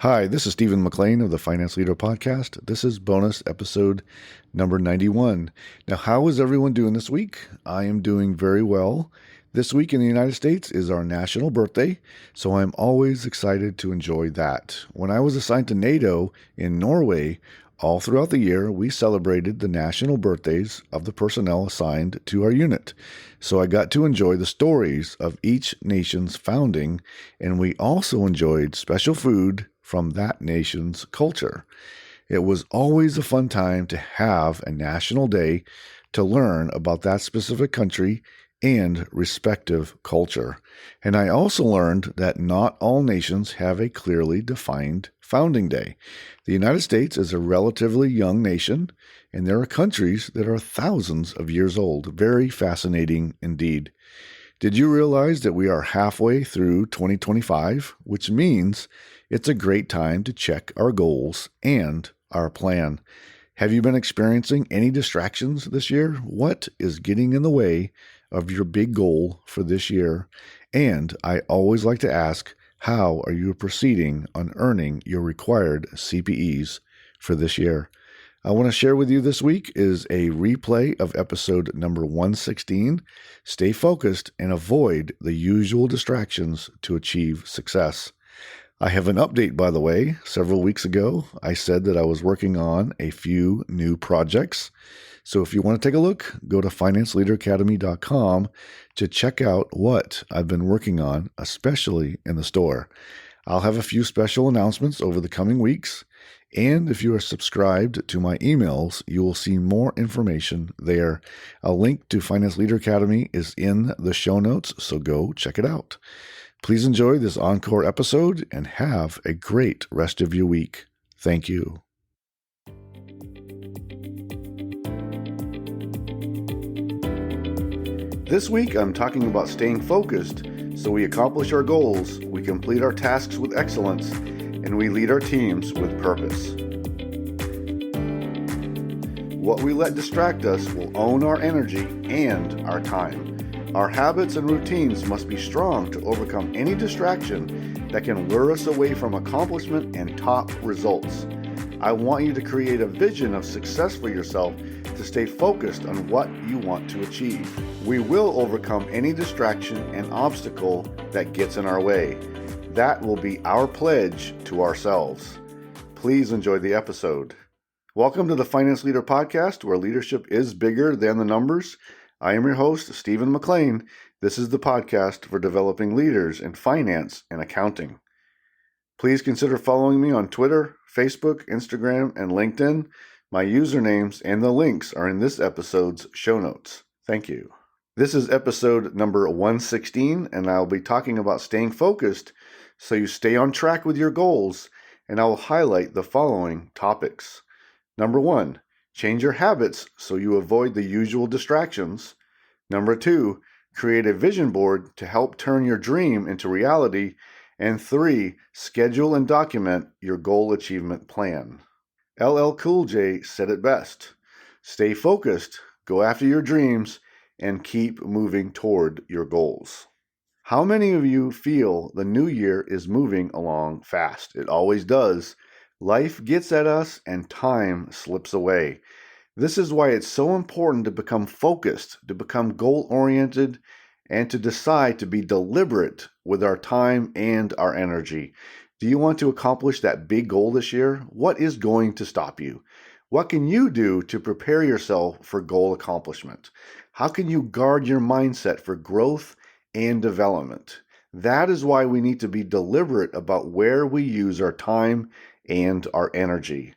Hi, this is Stephen McLean of the Finance Leader Podcast. This is bonus episode number 91. Now, how is everyone doing this week? I am doing very well. This week in the United States is our national birthday, so I'm always excited to enjoy that. When I was assigned to NATO in Norway, all throughout the year, we celebrated the national birthdays of the personnel assigned to our unit. So I got to enjoy the stories of each nation's founding, and we also enjoyed special food from that nation's culture. It was always a fun time to have a national day to learn about that specific country and respective culture. And I also learned that not all nations have a clearly defined founding day. The United States is a relatively young nation, and there are countries that are thousands of years old. Very fascinating indeed. Did you realize that we are halfway through 2025, which means it's a great time to check our goals and our plan? Have you been experiencing any distractions this year? What is getting in the way of your big goal for this year? And I always like to ask, how are you proceeding on earning your required CPEs for this year? I want to share with you this week is a replay of episode number 116. Stay focused and avoid the usual distractions to achieve success. I have an update, by the way. Several weeks ago, I said that I was working on a few new projects. So if you want to take a look, go to financeleaderacademy.com to check out what I've been working on, especially in the store. I'll have a few special announcements over the coming weeks. And if you are subscribed to my emails, you will see more information there. A link to Finance Leader Academy is in the show notes, so go check it out. Please enjoy this encore episode and have a great rest of your week. Thank you. This week, I'm talking about staying focused so we accomplish our goals, we complete our tasks with excellence, and we lead our teams with purpose. What we let distract us will own our energy and our time. Our habits and routines must be strong to overcome any distraction that can lure us away from accomplishment and top results. I want you to create a vision of success for yourself to stay focused on what you want to achieve. We will overcome any distraction and obstacle that gets in our way. That will be our pledge to ourselves. Please enjoy the episode. Welcome to the Finance Leader Podcast, where leadership is bigger than the numbers. I am your host, Stephen McLean. This is the podcast for developing leaders in finance and accounting. Please consider following me on Twitter, Facebook, Instagram, and LinkedIn. My usernames and the links are in this episode's show notes. Thank you. This is episode number 116, and I'll be talking about staying focused so you stay on track with your goals, and I will highlight the following topics. Number 1, change your habits so you avoid the usual distractions. Number 2, create a vision board to help turn your dream into reality. And 3, schedule and document your goal achievement plan. LL Cool J said it best. Stay focused, go after your dreams, and keep moving toward your goals. How many of you feel the new year is moving along fast? It always does. Life gets at us and time slips away. This is why it's so important to become focused, to become goal-oriented, and to decide to be deliberate with our time and our energy. Do you want to accomplish that big goal this year? What is going to stop you? What can you do to prepare yourself for goal accomplishment? How can you guard your mindset for growth and development? That is why we need to be deliberate about where we use our time and our energy.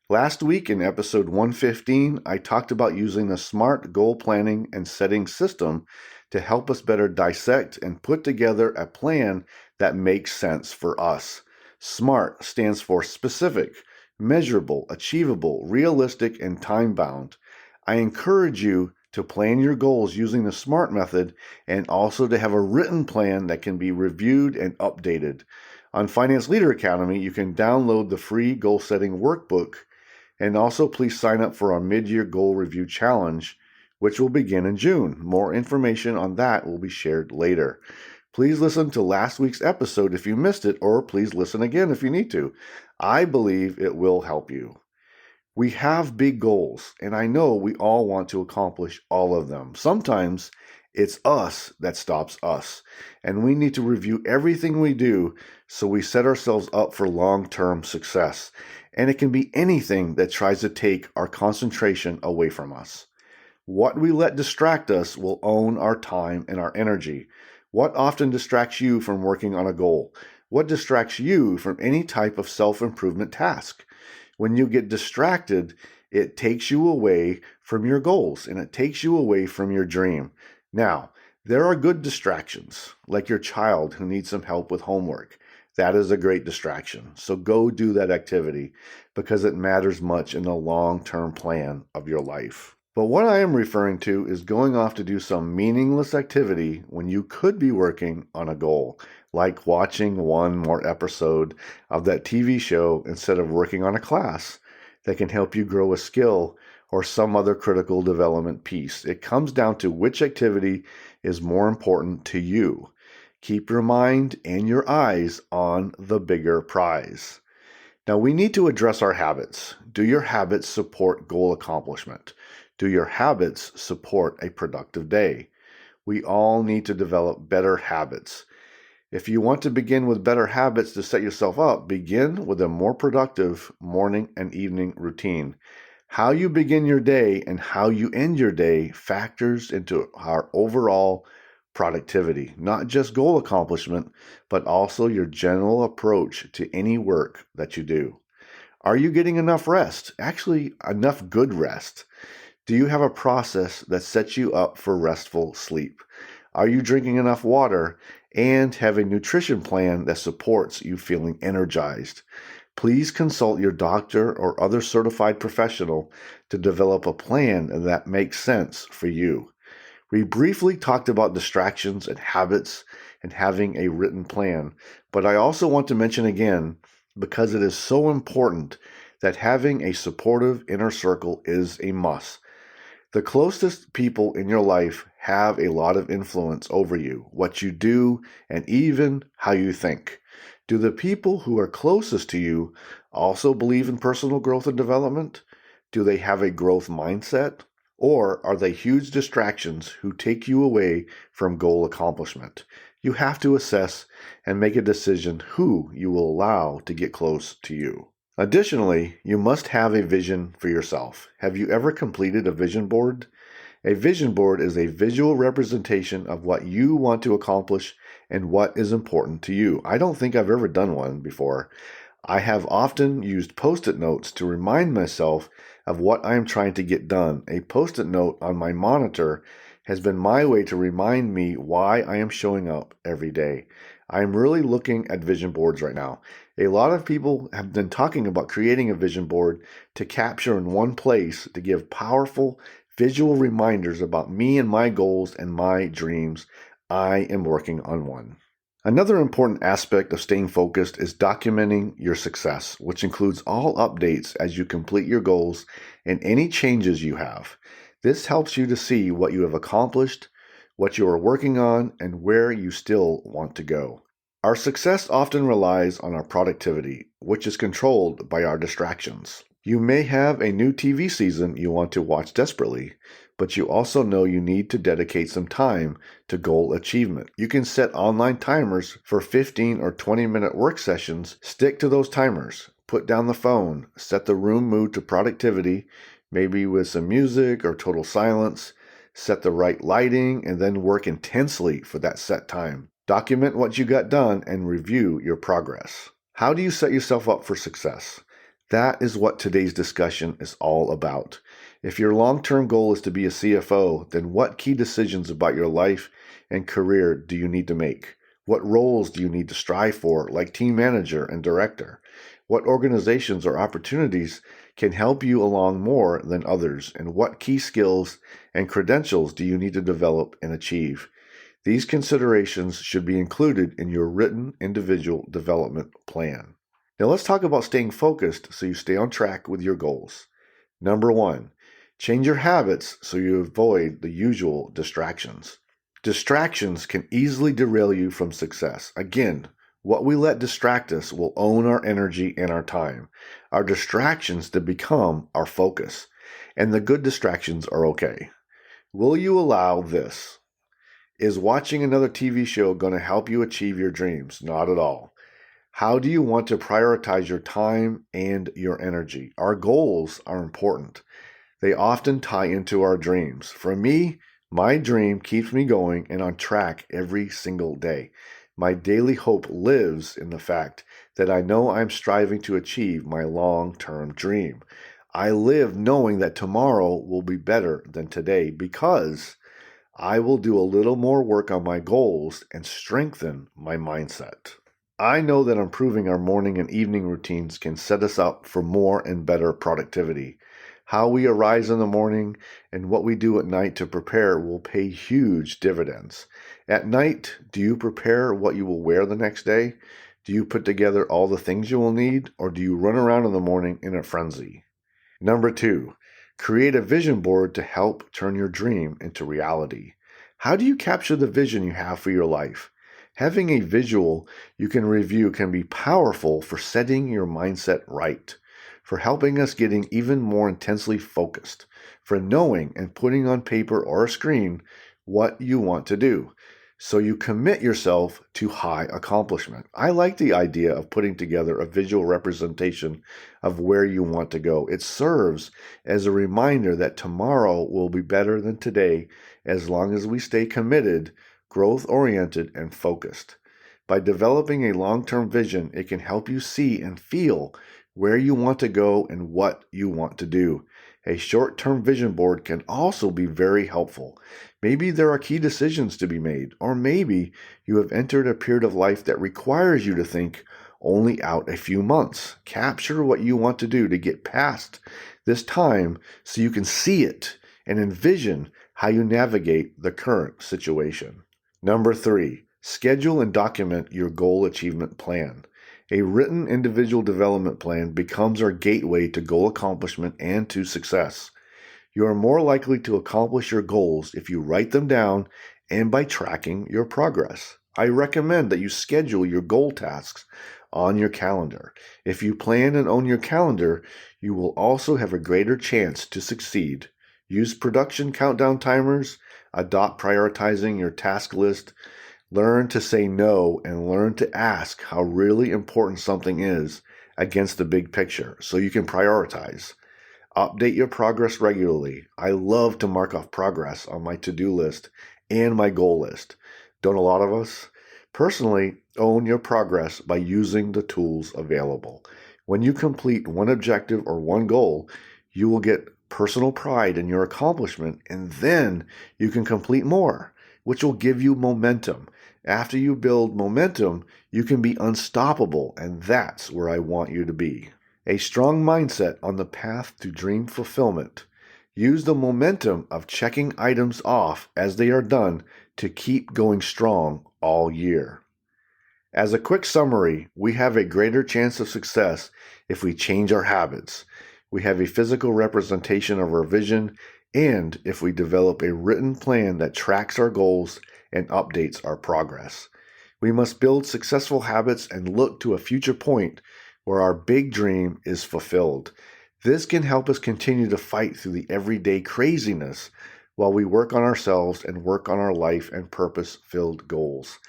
Last week in episode 115, I talked about using the SMART goal planning and setting system to help us better dissect and put together a plan that makes sense for us. SMART stands for specific, measurable, achievable, realistic, and time-bound. I encourage you to plan your goals using the SMART method and also to have a written plan that can be reviewed and updated. On Finance Leader Academy, you can download the free goal-setting workbook, and also please sign up for our mid-year goal review challenge, which will begin in June. More information on that will be shared later. Please listen to last week's episode if you missed it, or please listen again if you need to. I believe it will help you. We have big goals, and I know we all want to accomplish all of them. Sometimes it's us that stops us, and we need to review everything we do so we set ourselves up for long-term success. And it can be anything that tries to take our concentration away from us. What we let distract us will own our time and our energy. What often distracts you from working on a goal? What distracts you from any type of self-improvement task? When you get distracted, it takes you away from your goals and it takes you away from your dream. Now, there are good distractions, like your child who needs some help with homework. That is a great distraction. So go do that activity because it matters much in the long-term plan of your life. But what I am referring to is going off to do some meaningless activity when you could be working on a goal, like watching one more episode of that TV show instead of working on a class that can help you grow a skill or some other critical development piece. It comes down to which activity is more important to you. Keep your mind and your eyes on the bigger prize. Now, we need to address our habits. Do your habits support goal accomplishment? Do your habits support a productive day? We all need to develop better habits. If you want to begin with better habits to set yourself up, begin with a more productive morning and evening routine. How you begin your day and how you end your day factors into our overall productivity, not just goal accomplishment, but also your general approach to any work that you do. Are you getting enough rest? Actually, enough good rest. Do you have a process that sets you up for restful sleep? Are you drinking enough water and have a nutrition plan that supports you feeling energized? Please consult your doctor or other certified professional to develop a plan that makes sense for you. We briefly talked about distractions and habits and having a written plan, but I also want to mention again, because it is so important, that having a supportive inner circle is a must. The closest people in your life have a lot of influence over you, what you do, and even how you think. Do the people who are closest to you also believe in personal growth and development? Do they have a growth mindset? Or are they huge distractions who take you away from goal accomplishment? You have to assess and make a decision who you will allow to get close to you. Additionally, you must have a vision for yourself. Have you ever completed a vision board? A vision board is a visual representation of what you want to accomplish and what is important to you. I don't think I've ever done one before. I have often used Post-it notes to remind myself of what I am trying to get done. A Post-it note on my monitor has been my way to remind me why I am showing up every day. I am really looking at vision boards right now. A lot of people have been talking about creating a vision board to capture in one place to give powerful visual reminders about me and my goals and my dreams. I am working on one. Another important aspect of staying focused is documenting your success, which includes all updates as you complete your goals and any changes you have. This helps you to see what you have accomplished, what you are working on, and where you still want to go. Our success often relies on our productivity, which is controlled by our distractions. You may have a new TV season you want to watch desperately, but you also know you need to dedicate some time to goal achievement. You can set online timers for 15 or 20-minute work sessions. Stick to those timers. Put down the phone. Set the room mood to productivity, maybe with some music or total silence. Set the right lighting and then work intensely for that set time. Document what you got done and review your progress. How do you set yourself up for success? That is what today's discussion is all about. If your long-term goal is to be a CFO, then what key decisions about your life and career do you need to make? What roles do you need to strive for, like team manager and director? What organizations or opportunities can help you along more than others? And what key skills and credentials do you need to develop and achieve? These considerations should be included in your written individual development plan. Now let's talk about staying focused so you stay on track with your goals. Number 1, change your habits so you avoid the usual distractions. Distractions can easily derail you from success. Again, what we let distract us will own our energy and our time. Our distractions to become our focus, and the good distractions are okay. Will you allow this? Is watching another TV show going to help you achieve your dreams? Not at all. How do you want to prioritize your time and your energy? Our goals are important. They often tie into our dreams. For me, my dream keeps me going and on track every single day. My daily hope lives in the fact that I know I'm striving to achieve my long-term dream. I live knowing that tomorrow will be better than today because I will do a little more work on my goals and strengthen my mindset. I know that improving our morning and evening routines can set us up for more and better productivity. How we arise in the morning and what we do at night to prepare will pay huge dividends. At night, do you prepare what you will wear the next day? Do you put together all the things you will need, or do you run around in the morning in a frenzy? Number 2, create a vision board to help turn your dream into reality. How do you capture the vision you have for your life? Having a visual you can review can be powerful for setting your mindset right, for helping us getting even more intensely focused, for knowing and putting on paper or a screen what you want to do. So you commit yourself to high accomplishment. I like the idea of putting together a visual representation of where you want to go. It serves as a reminder that tomorrow will be better than today as long as we stay committed, growth-oriented, and focused. By developing a long-term vision, it can help you see and feel where you want to go and what you want to do. A short-term vision board can also be very helpful. Maybe there are key decisions to be made, or maybe you have entered a period of life that requires you to think only out a few months. Capture what you want to do to get past this time so you can see it and envision how you navigate the current situation. Number 3, schedule and document your goal achievement plan. A written individual development plan becomes our gateway to goal accomplishment and to success. You are more likely to accomplish your goals if you write them down and by tracking your progress. I recommend that you schedule your goal tasks on your calendar. If you plan and own your calendar, you will also have a greater chance to succeed. Use production countdown timers, adopt prioritizing your task list, learn to say no, and learn to ask how really important something is against the big picture so you can prioritize. Update your progress regularly. I love to mark off progress on my to-do list and my goal list. Don't a lot of us? Personally, own your progress by using the tools available. When you complete one objective or one goal, you will get personal pride in your accomplishment, and then you can complete more, which will give you momentum. After you build momentum, you can be unstoppable, and that's where I want you to be. A strong mindset on the path to dream fulfillment. Use the momentum of checking items off as they are done to keep going strong all year. As a quick summary, we have a greater chance of success if we change our habits. We have a physical representation of our vision, and if we develop a written plan that tracks our goals and updates our progress. We must build successful habits and look to a future point where our big dream is fulfilled. This can help us continue to fight through the everyday craziness while we work on ourselves and work on our life and purpose-filled goals.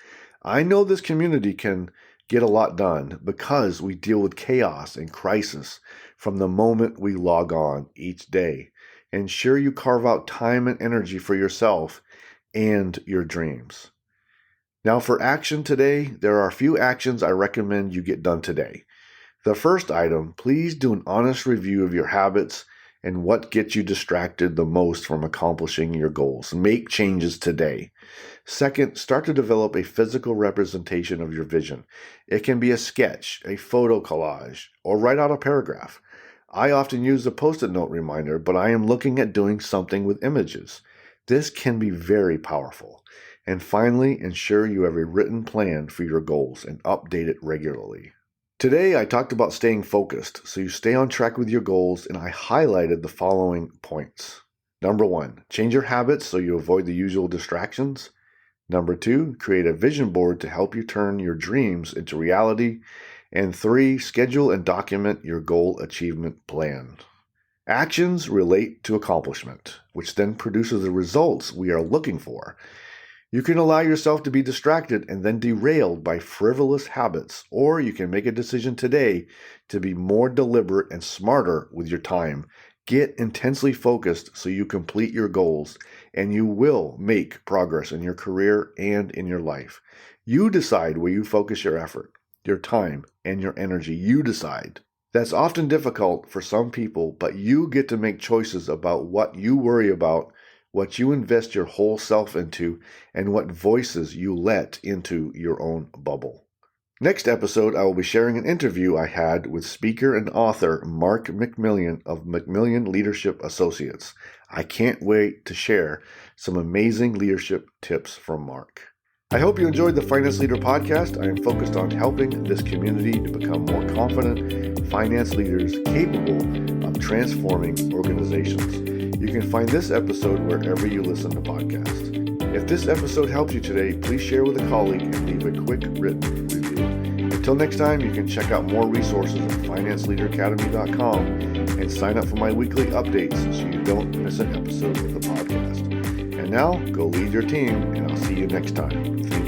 I know this community can get a lot done because we deal with chaos and crisis from the moment we log on each day. Ensure you carve out time and energy for yourself and your dreams. Now for action today, there are a few actions I recommend you get done today. The first item, please do an honest review of your habits and what gets you distracted the most from accomplishing your goals. Make changes today. Second, start to develop a physical representation of your vision. It can be a sketch, a photo collage, or write out a paragraph. I often use a Post-it note reminder, but I am looking at doing something with images. This can be very powerful. And finally, ensure you have a written plan for your goals and update it regularly. Today, I talked about staying focused, so you stay on track with your goals, and I highlighted the following points. Number 1, change your habits so you avoid the usual distractions. Number 2, create a vision board to help you turn your dreams into reality. And 3, schedule and document your goal achievement plan. Actions relate to accomplishment, which then produces the results we are looking for. You can allow yourself to be distracted and then derailed by frivolous habits, or you can make a decision today to be more deliberate and smarter with your time. Get intensely focused so you complete your goals, and you will make progress in your career and in your life. You decide where you focus your effort, your time, and your energy. You decide. That's often difficult for some people, but you get to make choices about what you worry about, what you invest your whole self into, and what voices you let into your own bubble. Next episode, I will be sharing an interview I had with speaker and author Mark McMillian of McMillian Leadership Associates. I can't wait to share some amazing leadership tips from Mark. I hope you enjoyed the Finance Leader podcast. I am focused on helping this community to become more confident finance leaders capable of transforming organizations. You can find this episode wherever you listen to podcasts. If this episode helped you today, please share with a colleague and leave a quick written review. Until next time, you can check out more resources at financeleaderacademy.com and sign up for my weekly updates so you don't miss an episode of the podcast. And now, go lead your team, and I'll see you next time. Thank you.